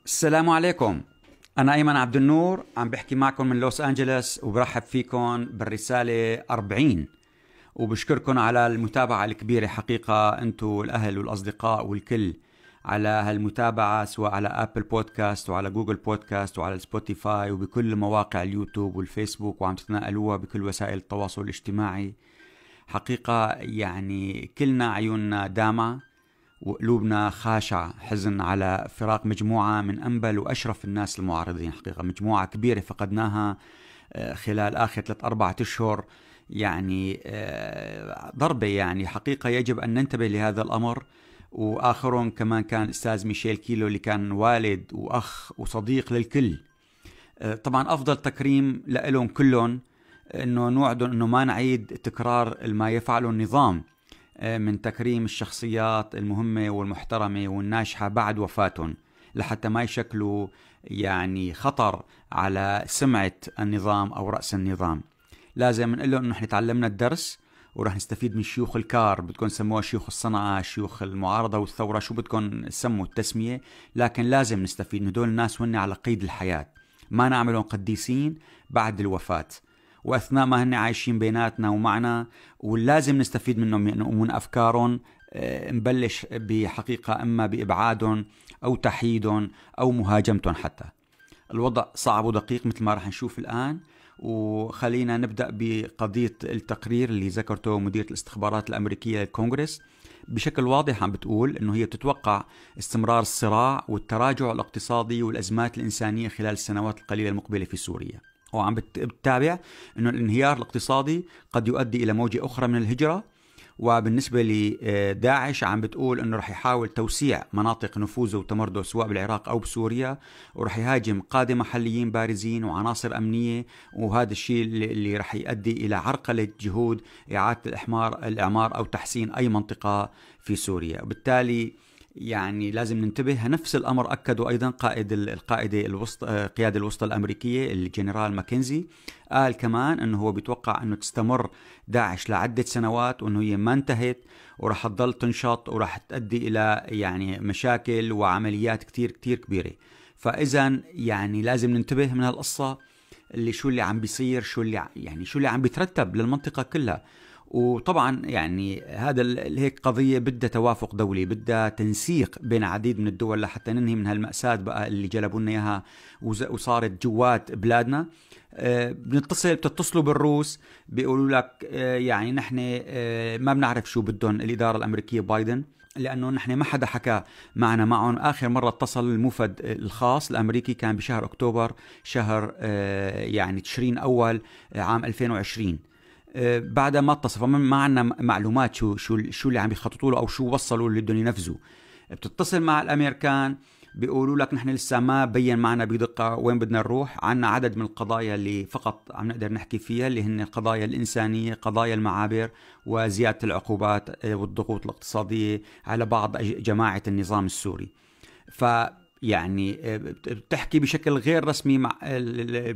السلام عليكم. أنا أيمن عبد النور عم بحكي معكم من لوس أنجلوس وبرحب فيكم بالرسالة 40 وبشكركم على المتابعة الكبيرة. حقيقة أنتوا الأهل والأصدقاء والكل على هالمتابعة، سواء على أبل بودكاست وعلى جوجل بودكاست وعلى سبوتيفاي وبكل مواقع اليوتيوب والفيسبوك، وعم تتناقلوها بكل وسائل التواصل الاجتماعي. حقيقة يعني كلنا عيوننا دامعة وقلوبنا خاشعة حزن على فراق مجموعة من أنبل وأشرف الناس المعارضين. حقيقة مجموعة كبيرة فقدناها خلال آخر 3-4 أشهر. يعني ضربة، يعني حقيقة يجب أن ننتبه لهذا الأمر. وآخرهم كمان كان الأستاذ ميشيل كيلو اللي كان والد وأخ وصديق للكل. طبعا أفضل تكريم لهم كلهم أنه نوعدهم أنه ما نعيد تكرار ما يفعله النظام من تكريم الشخصيات المهمة والمحترمة والناجحة بعد وفاتهم، لحتى ما يشكلوا يعني خطر على سمعة النظام أو رأس النظام. لازم نقول لهم إنه إحنا تعلمنا الدرس ورح نستفيد من شيوخ الكار، بدكم سموها شيوخ الصنعة، شيوخ المعارضة والثورة، شو بدكم سموا التسمية، لكن لازم نستفيد من دول الناس وهن على قيد الحياة، ما نعملهم قديسين بعد الوفاة وأثناء ما هن عايشين بيناتنا ومعنا، ولازم نستفيد منهم ومن أفكارهم. نبلش بحقيقة إما بإبعادهم أو تحييدهم أو مهاجمتهم. حتى الوضع صعب ودقيق مثل ما رح نشوف الآن. وخلينا نبدأ بقضية التقرير اللي ذكرته مديرة الاستخبارات الأمريكية للكونغرس. بشكل واضح عم بتقول أنه هي تتوقع استمرار الصراع والتراجع الاقتصادي والأزمات الإنسانية خلال السنوات القليلة المقبلة في سوريا، وعم بتتابع أنه الانهيار الاقتصادي قد يؤدي إلى موجة أخرى من الهجرة. وبالنسبة لداعش عم بتقول أنه رح يحاول توسيع مناطق نفوذه وتمرده سواء بالعراق أو بسوريا، ورح يهاجم قادة محليين بارزين وعناصر أمنية، وهذا الشيء اللي رح يؤدي إلى عرقلة جهود إعادة الإعمار أو تحسين أي منطقة في سوريا. وبالتالي يعني لازم ننتبه. نفس الأمر أكدوا أيضا القيادة الوسطى الأمريكية الجنرال ماكنزي، قال كمان أنه هو بيتوقع أنه تستمر داعش لعدة سنوات، وأنه هي ما انتهت ورح تضل تنشط ورح تؤدي إلى يعني مشاكل وعمليات كتير كتير كبيرة. فإذا يعني لازم ننتبه من هالقصة، شو اللي عم بيصير، شو اللي عم بيترتب للمنطقة كلها. وطبعا يعني هذا هيك قضية بدها توافق دولي، بدها تنسيق بين عديد من الدول لحتى ننهي من هالمأساة بقى اللي جلبوا لنا اياها وصارت جوات بلادنا. بتتصلوا بالروس بيقولوا لك يعني نحن ما بنعرف شو بدهم الإدارة الأمريكية بايدن، لأنه نحن ما حدا حكى معهم. آخر مرة اتصل الموفد الخاص الأمريكي كان بشهر أكتوبر، شهر يعني تشرين أول عام 2020. بعد ما اتصل ما عندنا معلومات شو اللي عم يخططوا له او شو وصلوا اللي بدهم ينفذوا. بتتصل مع الامريكان بيقولوا لك نحن لسه ما بين معنا بدقة وين بدنا نروح. عنا عدد من القضايا اللي فقط عم نقدر نحكي فيها، اللي هن القضايا الإنسانية، قضايا المعابر، وزيادة العقوبات والضغوط الاقتصادية على بعض جماعة النظام السوري. يعني بتحكي بشكل غير رسمي مع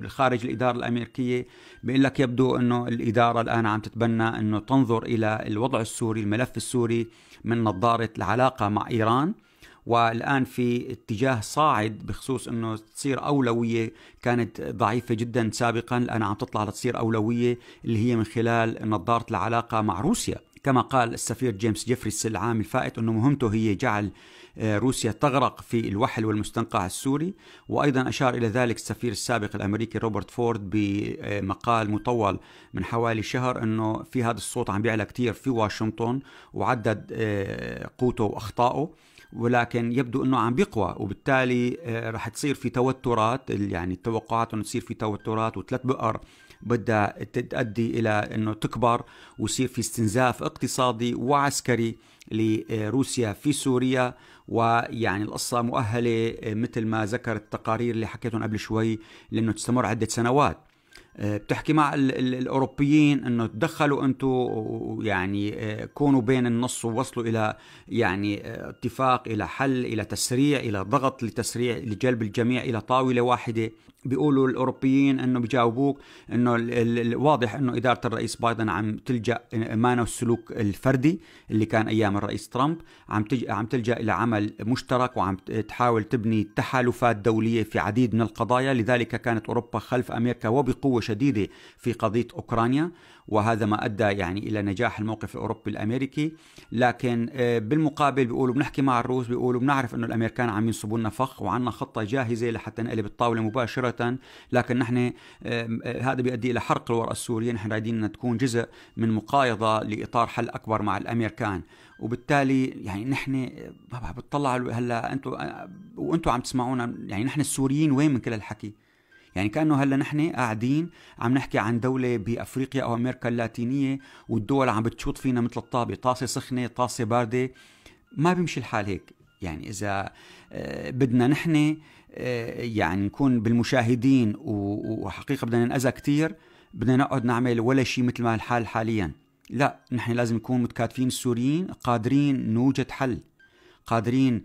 خارج الإدارة الأمريكية، بيقول لك يبدو أنه الإدارة الآن عم تتبنى أنه تنظر إلى الوضع السوري، الملف السوري، من نظارة العلاقة مع إيران. والآن في اتجاه صاعد بخصوص أنه تصير أولوية كانت ضعيفة جدا سابقا، الآن عم تطلع لتصير أولوية اللي هي من خلال نظارة العلاقة مع روسيا. كما قال السفير جيمس جيفريس العام الفائت أنه مهمته هي جعل روسيا تغرق في الوحل والمستنقع السوري. وأيضا أشار إلى ذلك السفير السابق الأمريكي روبرت فورد بمقال مطول من حوالي شهر، أنه في هذا الصوت عم بيعلى كتير في واشنطن، وعدد قوته وأخطائه، ولكن يبدو أنه عم بيقوى. وبالتالي رح تصير في توترات، يعني التوقعات أنه تصير في توترات، وثلاث بؤر بدها تؤدي إلى أنه تكبر ويصير في استنزاف اقتصادي وعسكري لروسيا في سوريا. ويعني القصة مؤهلة مثل ما ذكرت التقارير اللي حكيتهم قبل شوي، لأنه تستمر عدة سنوات. بتحكي مع الأوروبيين أنه تدخلوا أنتم، يعني كونوا بين النص ووصلوا إلى يعني اتفاق، إلى حل، إلى تسريع، إلى ضغط لتسريع لجلب الجميع إلى طاولة واحدة. بيقولوا الأوروبيين أنه بيجاوبوك أنه واضح أنه إدارة الرئيس بايدن عم تلجأ أمانة السلوك الفردي اللي كان أيام الرئيس ترامب، عم تلجأ إلى عمل مشترك، وعم تحاول تبني تحالفات دولية في عديد من القضايا. لذلك كانت أوروبا خلف أمريكا وبقوة شديدة في قضية أوكرانيا، وهذا ما أدى يعني إلى نجاح الموقف الأوروبي الأمريكي. لكن بالمقابل بيقولوا بنحكي مع الروس، بيقولوا بنعرف أنه الأمريكان عم ينصبوا لنا فخ وعنا خطة جاهزة لحتى نقلب الطاولة مباشرة، لكن نحن هذا بيؤدي إلى حرق الورقة السورية. نحن رايدين تكون جزء من مقايضة لإطار حل أكبر مع الأمريكان. وبالتالي يعني نحن بتطلع هلا وأنتم عم تسمعونا، يعني نحن السوريين وين من كل الحكي؟ يعني كأنه هلا نحن قاعدين عم نحكي عن دولة بأفريقيا أو أمريكا اللاتينية، والدول عم بتشوط فينا مثل الطابة، طاسة سخنة طاسة باردة. ما بيمشي الحال هيك. يعني إذا بدنا نحن يعني نكون بالمشاهدين وحقيقة بدنا ننأذى كتير، بدنا نقعد نعمل ولا شيء مثل ما الحال حاليا. لا، نحن لازم نكون متكاتفين السوريين، قادرين نوجد حل، قادرين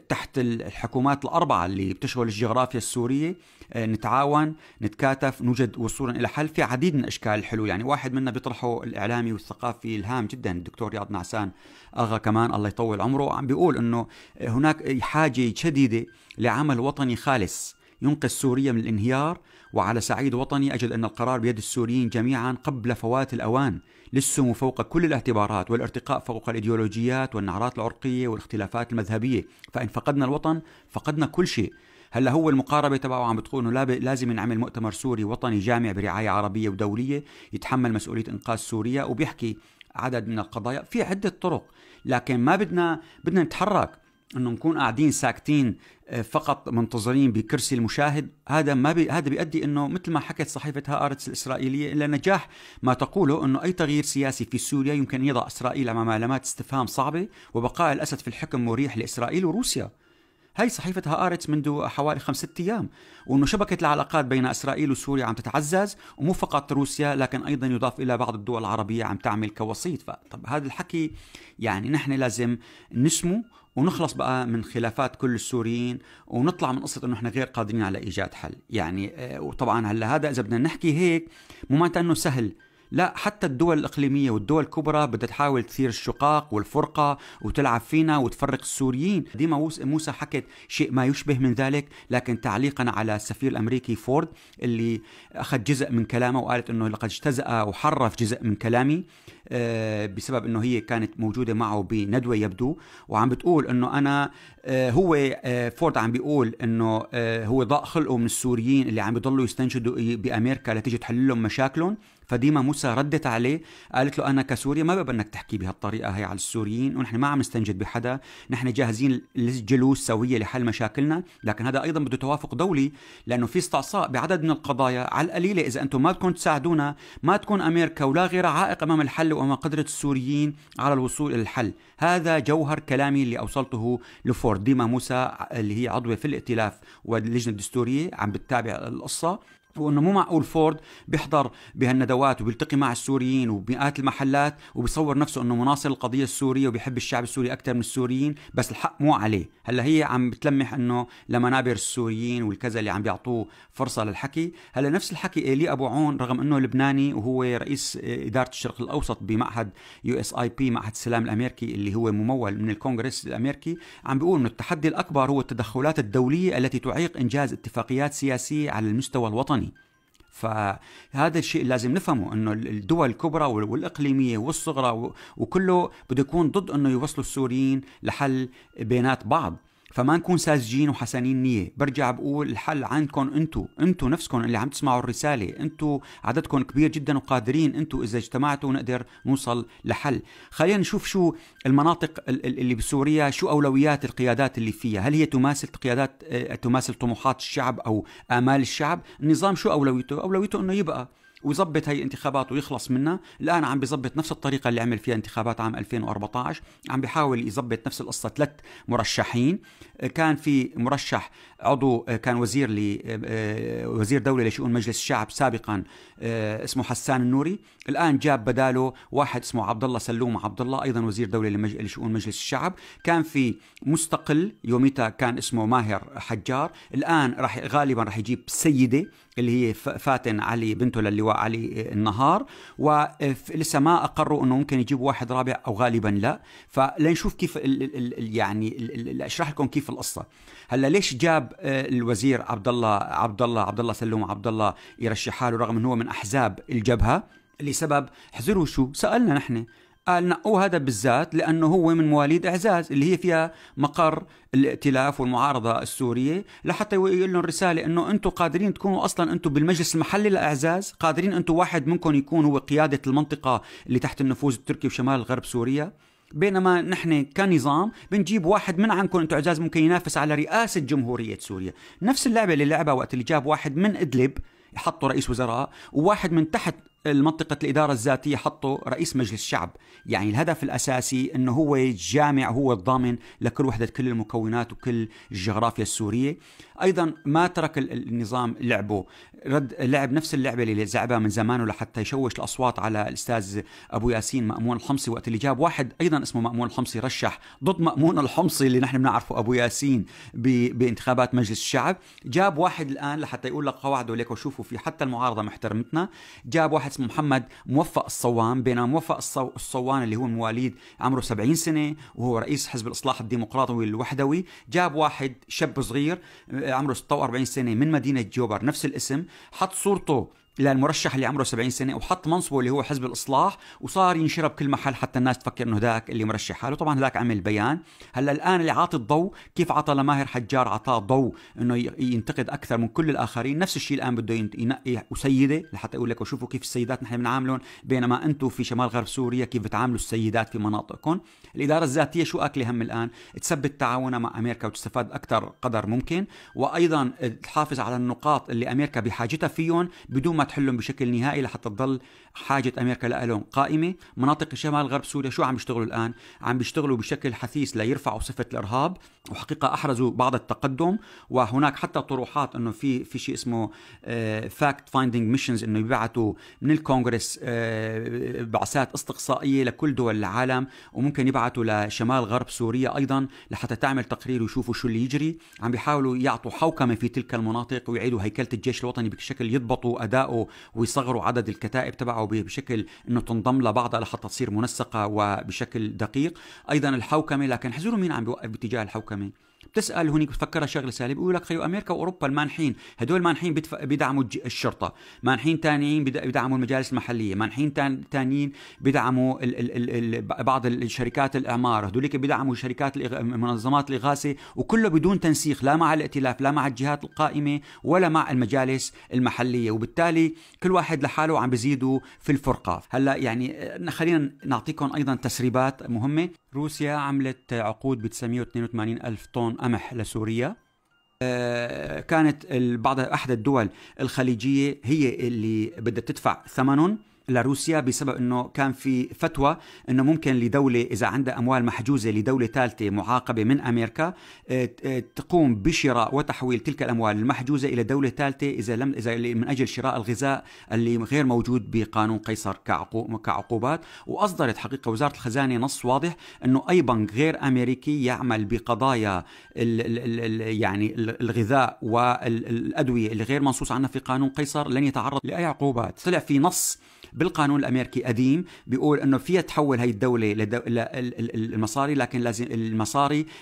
تحت الحكومات الأربعة اللي بتشغل الجغرافيا السورية نتعاون، نتكاتف، نوجد وصولا إلى حل في عديد من أشكال الحلول. يعني واحد منا بيطرحه الإعلامي والثقافي الهام جدا الدكتور رياض نعسان أغا كمان الله يطول عمره، عم بيقول أنه هناك حاجة شديدة لعمل وطني خالص ينقذ سوريا من الانهيار. وعلى صعيد وطني أجد أن القرار بيد السوريين جميعا قبل فوات الأوان للسمو فوق كل الاعتبارات والارتقاء فوق الإيديولوجيات والنعرات العرقية والاختلافات المذهبية. فإن فقدنا الوطن فقدنا كل شيء. هلا هو المقاربة تبعه عم بتقول انه لازم نعمل مؤتمر سوري وطني جامع برعاية عربية ودولية يتحمل مسؤولية إنقاذ سوريا، وبيحكي عدد من القضايا في عدة طرق. لكن ما بدنا نتحرك انه نكون قاعدين ساكتين فقط منتظرين بكرسي المشاهد. هذا هذا بيؤدي انه مثل ما حكت صحيفة هآرتس الإسرائيلية الى نجاح ما تقوله، انه اي تغيير سياسي في سوريا يمكن ان يضع اسرائيل امام علامات استفهام صعبة، وبقاء الاسد في الحكم مريح لاسرائيل وروسيا. هاي صحيفة هآرتس منذ حوالي 5-6 أيام، وأنه شبكة العلاقات بين إسرائيل وسوريا عم تتعزز، ومو فقط روسيا لكن أيضا يضاف إلى بعض الدول العربية عم تعمل كوسيط. طب هذا الحكي يعني نحن لازم نسمو ونخلص بقى من خلافات كل السوريين، ونطلع من قصة أنه نحن غير قادرين على إيجاد حل. يعني وطبعا هلا هذا إذا بدنا نحكي هيك مو معناته أنه سهل، لا، حتى الدول الإقليمية والدول الكبرى بدها تحاول تثير الشقاق والفرقة وتلعب فينا وتفرق السوريين. ديما موسى حكت شيء ما يشبه من ذلك، لكن تعليقا على السفير الأمريكي فورد اللي أخذ جزء من كلامه وقالت أنه لقد اجتزأ وحرف جزء من كلامي بسبب أنه هي كانت موجودة معه بندوة يبدو، وعم بتقول أنه أنا هو فورد عم بيقول أنه هو ضاق خلقه من السوريين اللي عم بيضلوا يستنجدوا بأمريكا لتيجي تحل لهم مشاكلهم. فديما موسى ردت عليه قالت له أنا كسوريا ما بقبل أنك تحكي بهالطريقة هي على السوريين، ونحن ما عم نستنجد بحدا، نحن جاهزين للجلوس سوية لحل مشاكلنا، لكن هذا أيضا بده توافق دولي، لأنه في استعصاء بعدد من القضايا. على القليلة إذا أنتم ما بدكم تساعدونا ما تكون أمريكا ولا غيرها عائق أمام الحل وأمام قدرة السوريين على الوصول إلى الحل. هذا جوهر كلامي اللي أوصلته لفورد. ديما موسى اللي هي عضوة في الائتلاف واللجنة الدستورية عم بتتابع القصة، وانه مو معقول فورد بيحضر بهالندوات وبيلتقي مع السوريين وبمئات المحلات وبيصور نفسه انه مناصر القضيه السوريه وبيحب الشعب السوري اكثر من السوريين، بس الحق مو عليه. هلا هي عم بتلمح انه لمنابر السوريين والكذا اللي عم بيعطوه فرصه للحكي. هلا نفس الحكي ايلي ابو عون رغم انه لبناني وهو رئيس اداره الشرق الاوسط بمعهد USIP معهد السلام الامريكي اللي هو ممول من الكونغرس الامريكي، عم بيقول انه التحدي الاكبر هو التدخلات الدوليه التي تعيق انجاز اتفاقيات سياسيه على المستوى الوطني. فهذا الشيء لازم نفهمه، انه الدول الكبرى والاقليميه والصغرى وكله بده يكون ضد انه يوصلوا السوريين لحل بينات بعض. فما نكون ساذجين وحسنين نية. برجع بقول الحل عندكم انتو نفسكم اللي عم تسمعوا الرسالة، انتو عددكم كبير جدا وقادرين، انتو اذا اجتمعتوا نقدر نوصل لحل. خلينا نشوف شو المناطق اللي بسوريا، شو اولويات القيادات اللي فيها، هل هي تماثل طموحات الشعب او امال الشعب؟ النظام شو اولويته انه يبقى، ويظبط هي الانتخابات ويخلص منها. الآن عم بيظبط نفس الطريقة اللي عمل فيها انتخابات عام 2014، عم بيحاول يظبط نفس القصة. 3 مرشحين، كان في مرشح عضو كان وزير دولة لشؤون مجلس الشعب سابقا اسمه حسان النوري، الآن جاب بداله واحد اسمه عبد الله سلوم عبد الله، أيضا وزير دولة لشؤون مجلس الشعب. كان في مستقل يوميتها كان اسمه ماهر حجار، الآن غالبا راح يجيب سيدة اللي هي فاتن علي بنته للواء علي النهار، ولسه ما أقروا أنه ممكن يجيبوا واحد رابع أو غالبا لا. فلنشوف كيف أشرح لكم كيف القصة. هلا ليش جاب الوزير عبد الله سلوم عبد الله يرشح حاله رغم أنه هو من أحزاب الجبهة؟ لسبب، احذروا شو سألنا نحن، قال نقوا هذا بالذات لأنه هو من مواليد إعزاز اللي هي فيها مقر الائتلاف والمعارضة السورية، لحتى يقول لهم رسالة أنه أنتم قادرين تكونوا أصلا أنتم بالمجلس المحلي لإعزاز، قادرين أنتم واحد منكم يكون هو قيادة المنطقة اللي تحت النفوذ التركي وشمال غرب سوريا، بينما نحن كنظام بنجيب واحد من عندكم أنتم إعزاز ممكن ينافس على رئاسة جمهورية سوريا. نفس اللعبة اللي لعبها وقت اللي جاب واحد من إدلب يحطوا رئيس وزراء، وواحد من تحت المنطقة الإدارة الذاتية حطوا رئيس مجلس الشعب. يعني الهدف الأساسي أنه هو جامع، هو الضامن لكل وحدة كل المكونات وكل الجغرافيا السورية. أيضا ما ترك النظام لعب نفس اللعبة اللي لعبها من زمان لحتى يشوش الأصوات على الأستاذ أبو ياسين مأمون الحمصي، وقت اللي جاب واحد أيضا اسمه مأمون الحمصي رشح ضد مأمون الحمصي اللي نحن بنعرفه أبو ياسين بانتخابات مجلس الشعب. جاب واحد الآن لحتى يقول لك قواعده لك وشوفوا في حتى المعارضة محترمتنا، جاب واحد اسمه محمد موفق الصوان، بينما موفق الصوان اللي هو من مواليد عمره 70 سنة وهو رئيس حزب الإصلاح الديمقراطي الوحدوي، جاب واحد شاب صغير عمره 46 سنة من مدينة جوبر نفس الاسم، حط صورته للمرشح اللي عمره 70 سنة وحط منصبه اللي هو حزب الإصلاح، وصار ينشرب كل محل حتى الناس تفكر انه ذاك اللي مرشح حاله. طبعا ذاك عمل بيان. هلا الآن اللي عاطي الضوء كيف عطى لماهر حجار، عطاه ضوء انه ينتقد اكثر من كل الاخرين. نفس الشيء الآن بده ينقي وسيدة لحتى يقول لك وشوفوا كيف السيدات نحن بنعاملهم، بينما انتم في شمال غرب سوريا كيف بتعاملوا السيدات في مناطقكم. الإدارة الذاتية شو أكل هم الآن؟ تثبت تعاونها مع أمريكا وتستفاد أكثر قدر ممكن، وأيضا تحافظ على النقاط اللي أمريكا بحاجتها فيهم بدون ما تحلهم بشكل نهائي لحتى تضل حاجة أمريكا لهم قائمة. مناطق شمال غرب سوريا شو عم بيشتغلوا الآن؟ عم بيشتغلوا بشكل حثيث ليرفعوا صفة الإرهاب، وحقيقة أحرزوا بعض التقدم. وهناك حتى طروحات أنه في شيء اسمه fact finding missions، أنه يبعثوا من الكونغرس بعثات استقصائية لكل دول العالم، وممكن يبعثوا لشمال غرب سوريا أيضا لحتى تعمل تقرير ويشوفوا شو اللي يجري. عم بيحاولوا يعطوا حوكمة في تلك المناطق ويعيدوا هيكلة الجيش الوطني بشكل يضبطوا أداؤه ويصغروا عدد الكتائب تبعه بشكل أنه تنضم لبعضها لحتى تصير منسقة وبشكل دقيق. أيضا الحوكمة، لكن حزروا مين عم بيوقف باتجاه الحوكمة؟ بتسأل هونيك بتفكرها شغله سالب، بيقول لك خيو أمريكا وأوروبا المانحين، هدول مانحين بيدعموا الشرطة، مانحين تانيين بيدعموا المجالس المحلية، مانحين تانيين بيدعموا بعض الشركات الإعمار، هدوليك بيدعموا شركات منظمات الإغاثة، وكله بدون تنسيق لا مع الائتلاف لا مع الجهات القائمة ولا مع المجالس المحلية، وبالتالي كل واحد لحاله عم بيزيدوا في الفرقة. هلا يعني خلينا نعطيكم أيضا تسريبات مهمة. روسيا عملت عقود ب 982 ألف طن قمح لسوريا. كانت أحد الدول الخليجية هي اللي بدها تدفع ثمنهم لروسيا بسبب أنه كان في فتوى أنه ممكن لدولة إذا عندها أموال محجوزة لدولة ثالثة معاقبة من أمريكا تقوم بشراء وتحويل تلك الأموال المحجوزة إلى دولة ثالثة إذا من أجل شراء الغذاء اللي غير موجود بقانون قيصر كعقوبات. وأصدرت حقيقة وزارة الخزانة نص واضح أنه أي بنك غير أمريكي يعمل بقضايا يعني الغذاء والأدوية اللي غير منصوص عنها في قانون قيصر لن يتعرض لأي عقوبات. طلع في نص بالقانون الأمريكي قديم بيقول أنه فيها تحول هاي الدولة المصاري، لكن لازم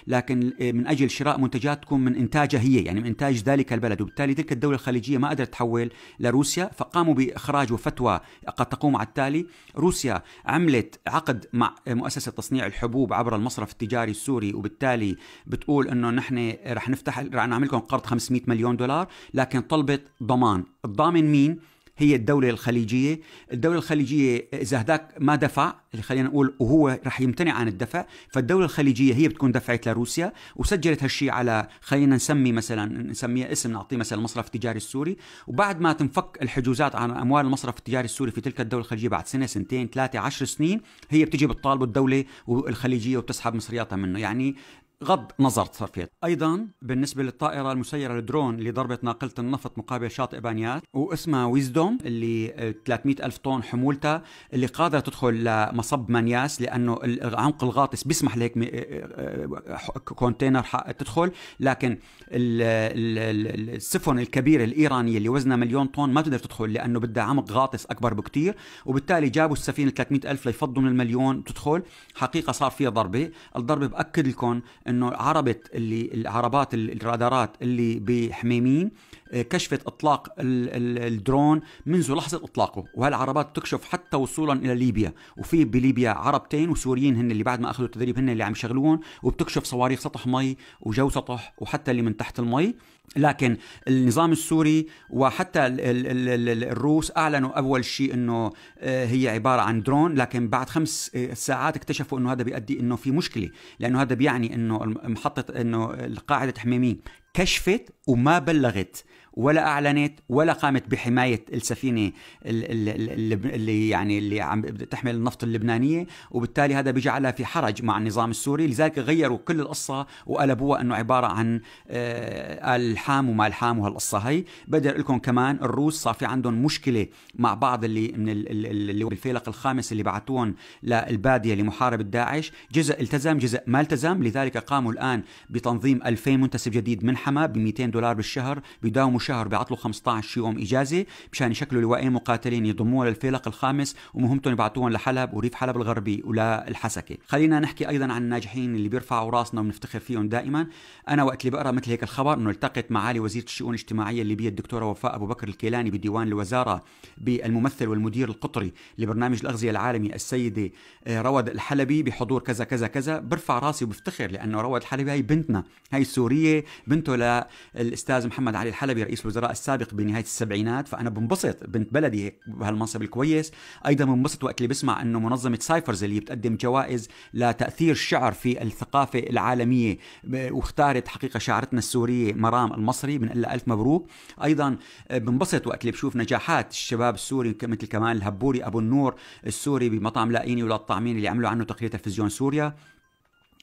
لكن من أجل شراء منتجات تكون من إنتاجها هي، يعني من إنتاج ذلك البلد، وبالتالي تلك الدولة الخليجية ما قدرت تحول لروسيا، فقاموا بإخراج فتوى قد تقوم على التالي. روسيا عملت عقد مع مؤسسة تصنيع الحبوب عبر المصرف التجاري السوري، وبالتالي بتقول أنه نحن رح نعمل لكم قرض 500 مليون دولار، لكن طلبت ضمان. الضامن مين؟ هي الدولة الخليجية. الدولة الخليجية إذا هداك ما دفع، اللي خلينا نقول وهو رح يمتنع عن الدفع، فالدولة الخليجية هي بتكون دفعت لروسيا وسجلت هالشيء على، خلينا نسمي مثلا، نسميه اسم، نعطيه مثلا المصرف التجاري السوري. وبعد ما تنفك الحجوزات عن أموال المصرف التجاري السوري في تلك الدولة الخليجية بعد سنة، سنتين، 3، 10 سنين، هي بتجي بتطالب الدولة الخليجية وبتسحب مصرياتها منه. يعني غض نظر صرفت. ايضا بالنسبه للطائره المسيره الدرون اللي ضربت ناقله النفط مقابل شاطئ بانيات واسمها ويزدوم، اللي 300 ألف طن حمولتها، اللي قادره تدخل لمصب مانياس لانه العمق الغاطس بيسمح لهيك كونتينر تدخل. لكن السفن الكبيره الايرانيه اللي وزنها 1,000,000 طن ما بتقدر تدخل لانه بدها عمق غاطس اكبر بكتير، وبالتالي جابوا السفينه 300 ألف ليفضوا من 1,000,000 تدخل. حقيقه صار فيها ضربه. الضربه باكد لكم انه العربات الرادارات اللي بحميمين كشفت اطلاق الدرون منذ لحظه اطلاقه، وهالعربات تكشف حتى وصولا الى ليبيا. وفي بليبيا عربتين وسوريين هن اللي بعد ما اخذوا التدريب هن اللي عم يشغلون، وبتكشف صواريخ سطح مي وجو سطح وحتى اللي من تحت المي. لكن النظام السوري وحتى الروس اعلنوا اول شيء انه هي عباره عن درون، لكن بعد 5 ساعات اكتشفوا انه هذا بيؤدي انه في مشكله، لانه هذا بيعني انه محطه، انه قاعده حميمين كشفت وما بلغت ولا اعلنت ولا قامت بحمايه السفينه اللي عم تحمل النفط اللبنانيه، وبالتالي هذا بيجعلها في حرج مع النظام السوري. لذلك غيروا كل القصه وقلبوها انه عباره عن الحام وما الحام. وهالقصه هي بدي اقول لكم كمان الروس صار في عندهم مشكله مع بعض اللي من اللي بالفيلق الخامس اللي بعتوهم للباديه لمحاربه داعش، جزء التزم جزء ما التزم. لذلك قاموا الان بتنظيم 2000 منتسب جديد من حما ب $200 بالشهر، بيداوموا شهر، بيعطلوا 15 يوم اجازه مشان يشكلوا لواءين مقاتلين يضموها للفيلق الخامس، ومهمتهم يبعتوهم لحلب وريف حلب الغربي وللحسكه. خلينا نحكي ايضا عن الناجحين اللي بيرفعوا راسنا وبنفتخر فيهم دائما. انا وقت اللي بقرا مثل هيك الخبر انه التقت معالي وزيره الشؤون الاجتماعيه الليبيه الدكتوره وفاء ابو بكر الكيلاني بديوان الوزاره بالممثل والمدير القطري لبرنامج الاغذيه العالمي السيده رواد الحلبي بحضور كذا كذا كذا، برفع راسي وبفتخر لانه رواد الحلبي هي بنتنا، هي سوريه، بنته للاستاذ محمد علي الحلبي رئيس الوزراء السابق بنهايه السبعينات. فانا بنبسط بنت بلدي هيك بهالمنصب الكويس. ايضا بنبسط وقت اللي بسمع انه منظمه سايفرز اللي بتقدم جوائز لتاثير الشعر في الثقافه العالميه واختارت حقيقه شاعرتنا السوريه مرام المصري، بنقول لها الف مبروك. ايضا بنبسط وقت اللي بشوف نجاحات الشباب السوري مثل كمان الهبوري ابو النور السوري بمطعم لاقيني ولا الطعمين اللي عملوا عنه تقرير تلفزيون سوريا.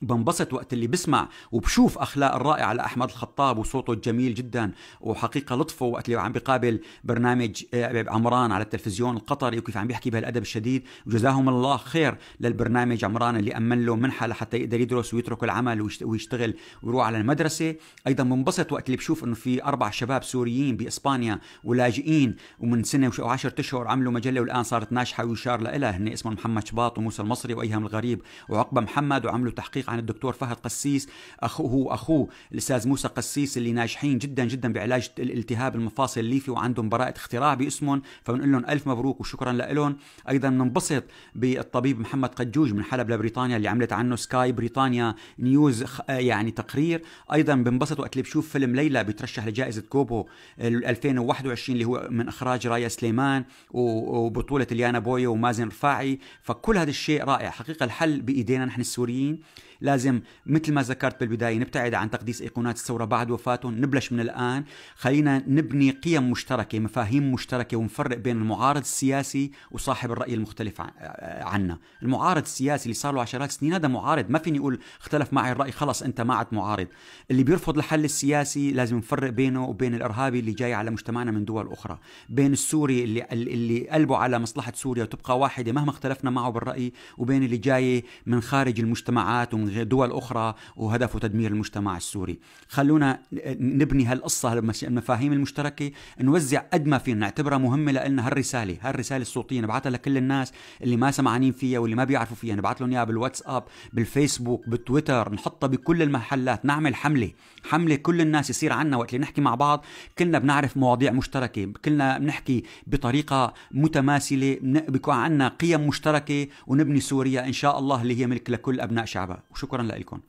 بنبسط وقت اللي بسمع وبشوف اخلاق الرائعه لاحمد الخطاب وصوته الجميل جدا وحقيقه لطفه وقت اللي عم بيقابل برنامج عمران على التلفزيون القطري وكيف عم بيحكي بهالادب الشديد. وجزاهم الله خير للبرنامج عمران اللي امن له منحه لحتى يقدر يدرس ويترك العمل ويشتغل ويروح على المدرسه. ايضا بنبسط وقت اللي بشوف انه في 4 شباب سوريين باسبانيا ولاجئين ومن سنه و10 اشهر عملوا مجله والان صارت ناجحه ويشار لها، هن اسمهم محمد شباط وموسى المصري وايهم الغريب وعقبه محمد، وعملوا تحقيق عن الدكتور فهد قسيس اخوه الاستاذ موسى قسيس اللي ناجحين جدا جدا بعلاج الالتهاب المفاصل الليفي وعندهم براءة اختراع باسمهم، فبنقول لهم الف مبروك وشكرا لهم. ايضا بننبسط بالطبيب محمد قجوج من حلب لبريطانيا اللي عملت عنه سكاي بريطانيا نيوز يعني تقرير. ايضا بنبسط وقت اللي بشوف فيلم ليلى بيترشح لجائزة كوبو 2021 اللي هو من اخراج رايا سليمان وبطولة اليانا بويو ومازن رفاعي. فكل هذا الشيء رائع. حقيقة الحل بايدينا نحن السوريين. لازم مثل ما ذكرت بالبداية نبتعد عن تقديس أيقونات الثورة بعد وفاتهم، نبلش من الآن. خلينا نبني قيم مشتركة، مفاهيم مشتركة، ونفرق بين المعارض السياسي وصاحب الرأي المختلف عنا. المعارض السياسي اللي صار له 10 سنين هذا معارض، ما فيني أقول اختلف معي الرأي خلص أنت ما عاد معارض. اللي بيرفض الحل السياسي لازم نفرق بينه وبين الإرهابي اللي جاي على مجتمعنا من دول أخرى، بين السوري اللي قلبه على مصلحة سوريا وتبقى واحدة مهما اختلفنا معه بالرأي، وبين اللي جاي من خارج المجتمعات ومن دول أخرى وهدفه تدمير المجتمع السوري. خلونا نبني هالقصة، المفاهيم المشتركة نوزع قد ما فينا، نعتبرها مهمة لنا. هالرسالة الصوتية نبعثها لكل الناس اللي ما سمعانين فيها واللي ما بيعرفوا فيها، نبعث لهم إياها بالواتساب بالفيسبوك بالتويتر، نحطها بكل المحلات، نعمل حملة كل الناس يصير عنا وقت اللي نحكي مع بعض كلنا بنعرف مواضيع مشتركة، كلنا بنحكي بطريقة متماثلة، بيكون عنا قيم مشتركة ونبني سوريا إن شاء الله اللي هي ملك لكل أبناء شعبها. وشكرا لكم.